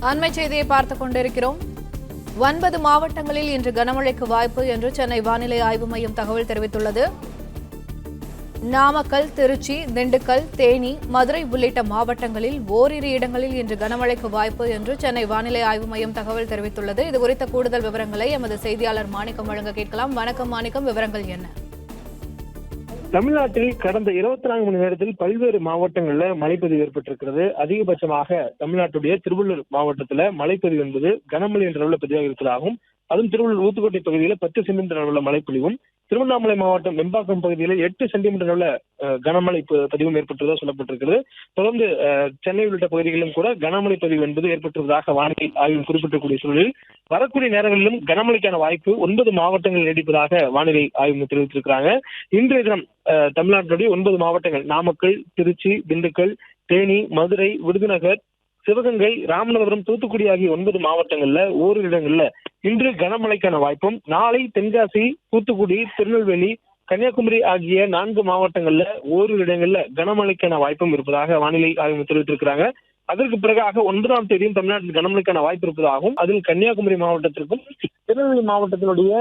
அண்மை செய்தியை பார்த்துக் கொண்டிருக்கிறோம். 9 மாவட்டங்களில் இன்று கனமழைக்கு வாய்ப்பு என்று சென்னை வானிலை ஆய்வு மையம் தகவல் தெரிவித்துள்ளது. நாமக்கல், திருச்சி, திண்டுக்கல், தேனி, மதுரை உள்ளிட்ட மாவட்டங்களில் ஓரிரு இடங்களில் இன்று கனமழைக்கு வாய்ப்பு என்று சென்னை வானிலை ஆய்வு மையம் தகவல் தெரிவித்துள்ளது. இதுகுறித்த கூடுதல் விவரங்களை எமது செய்தியாளர் மாணிக்கம் வழங்க கேட்கலாம். வணக்கம் மாணிக்கம், விவரங்கள் என்ன? தமிழ்நாட்டில் கடந்த 24 மணி நேரத்தில் பல்வேறு மாவட்டங்களில் மழைப்பதிவு ஏற்பட்டிருக்கிறது. அதிகபட்சமாக தமிழ்நாட்டுடைய திருவள்ளூர் மாவட்டத்தில் மழைப்பதிவு என்பது கனமழை என்ற அளவில் பதிவாக இருப்பதாகவும், அதுவும் திருவள்ளூர் ஊத்துக்கோட்டை பகுதியில் 10 சென்டிமீட்டர் அளவுள்ள மழைப்பொழிவும், திருவண்ணாமலை மாவட்டம் வெம்பாக்கம் பகுதியில் 8 சென்டிமீட்டர் அளவுள்ள கனமழை பதிவும் ஏற்பட்டதாக சொல்லப்பட்டிருக்கிறது. தொடர்ந்து சென்னை உள்ளிட்ட பகுதிகளிலும் கூட கனமழை பதிவு என்பது ஏற்பட்டிருப்பதாக வானிலை ஆய்வு குறிப்பிடக்கூடிய சூழலில் வரக்கூடிய நேரங்களிலும் கனமழைக்கான வாய்ப்பு 9 மாவட்டங்களில் நீடிப்பதாக வானிலை ஆய்வு தெரிவித்திருக்கிறாங்க. இன்றைய தினம் தமிழ்நாட்டுடைய 9 மாவட்டங்கள் நாமக்கல், திருச்சி, திண்டுக்கல், தேனி, மதுரை, விருதுநகர், சிவகங்கை, ராமநாதபுரம், தூத்துக்குடி ஆகிய 9 மாவட்டங்கள்ல ஓரிரு இடங்கள்ல இன்று கனமழைக்கான வாய்ப்பும், நாளை தென்காசி, தூத்துக்குடி, திருநெல்வேலி, கன்னியாகுமரி ஆகிய 4 மாவட்டங்கள்ல ஓரிரு இடங்கள்ல கனமழைக்கான வாய்ப்பும் இருப்பதாக வானிலை ஆய்வு தெரிவித்திருக்கிறாங்க. அதற்கு பிறகாக 1ஆம் தேதியும் தமிழ்நாட்டில் கனமழைக்கான வாய்ப்பு இருப்பதாகவும், அதில் கன்னியாகுமரி மாவட்டத்திற்கும் திருநெல்வேலி மாவட்டத்தினுடைய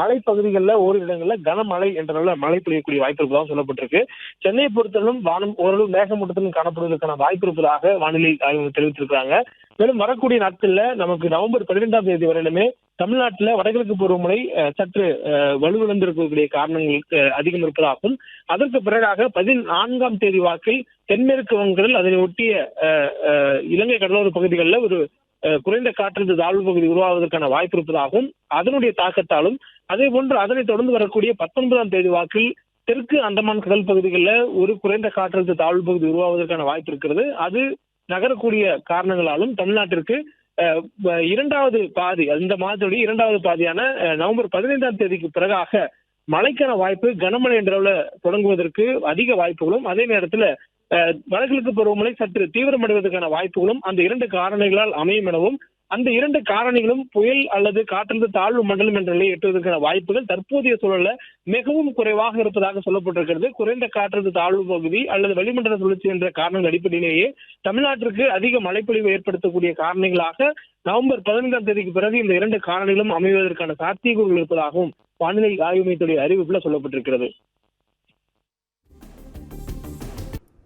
மலைப்பகுதிகளில் ஓரிரு இடங்களில் கனமழை என்ற மழை பெய்யக்கூடிய வாய்ப்பு இருப்பதாக சொல்லப்பட்டிருக்கு. சென்னையை பொறுத்தவரைக்கும் வானம் ஓரளவு மேகமூட்டத்துடன் காணப்படுவதற்கான வாய்ப்பு இருப்பதாக வானிலை ஆய்வு தெரிவித்திருக்கிறாங்க. மேலும் வரக்கூடிய நாட்கள்ல நமக்கு நவம்பர் 12ஆம் தேதி வரையிலுமே தமிழ்நாட்டில் வடகிழக்கு பருவமழை சற்று வலுவிழந்திருக்கக்கூடிய காரணங்கள் அதிகம் இருப்பதாகவும், அதற்கு பிறகாக 14ஆம் தேதி வாக்கில் தென்மேற்கு வங்கக்கடல் அதனை ஒட்டிய இலங்கை கடலோர பகுதிகளில் ஒரு குறைந்த காற்றழுத்த தாழ்வு பகுதி உருவாவதற்கான வாய்ப்பு இருப்பதாகவும், அதனுடைய தாக்கத்தாலும் அதே போன்று அதனைத் தொடர்ந்து வரக்கூடிய 19ஆம் தேதி வாக்கில் தெற்கு அந்தமான் கடல் பகுதிகளில் ஒரு குறைந்த காற்றழுத்த தாழ்வு பகுதி உருவாவதற்கான வாய்ப்பு இருக்கிறது. அது நகரக்கூடிய காரணங்களாலும் தமிழ்நாட்டிற்கு இரண்டாவது பாதி, இந்த மாதத்துடைய இரண்டாவது பாதியான நவம்பர் 15ஆம் தேதிக்கு பிறகாக மழைக்கான வாய்ப்பு கனமழை என்ற அளவில் தொடங்குவதற்கு அதிக வாய்ப்புகளும், அதே நேரத்தில் வடகிழக்கு பருவமழை சற்று தீவிரமடைவதற்கான வாய்ப்புகளும் அந்த 2 காரணிகளால் அமையும் எனவும், அந்த 2 காரணிகளும் புயல் அல்லது காற்றழுத்த தாழ்வு மண்டலம் என்ற நிலையை எட்டுவதற்கான வாய்ப்புகள் தற்போதைய சூழல்ல மிகவும் குறைவாக இருப்பதாக சொல்லப்பட்டிருக்கிறது. குறைந்த காற்றழுத்த தாழ்வு பகுதி அல்லது வளிமண்டல சுழற்சி என்ற காரணங்கள் அடிப்படையிலேயே தமிழ்நாட்டிற்கு அதிக மழைப்பொழிவு ஏற்படுத்தக்கூடிய காரணிகளாக நவம்பர் 15ஆம் தேதிக்கு பிறகு இந்த 2 காரணிகளும் அமைவதற்கான சாத்தியக்கூறுகள் இருப்பதாகவும் வானிலை ஆய்வு மையத்துடைய அறிவிப்புல சொல்லப்பட்டிருக்கிறது.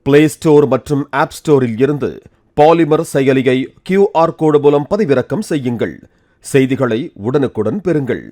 பிளே ஸ்டோர் மற்றும் ஆப் ஸ்டோரில் இருந்து பாலிமர் செயலியை QR கோடு மூலம் பதிவிறக்கம் செய்யுங்கள். செய்திகளை உடனுக்குடன் பெறுங்கள்.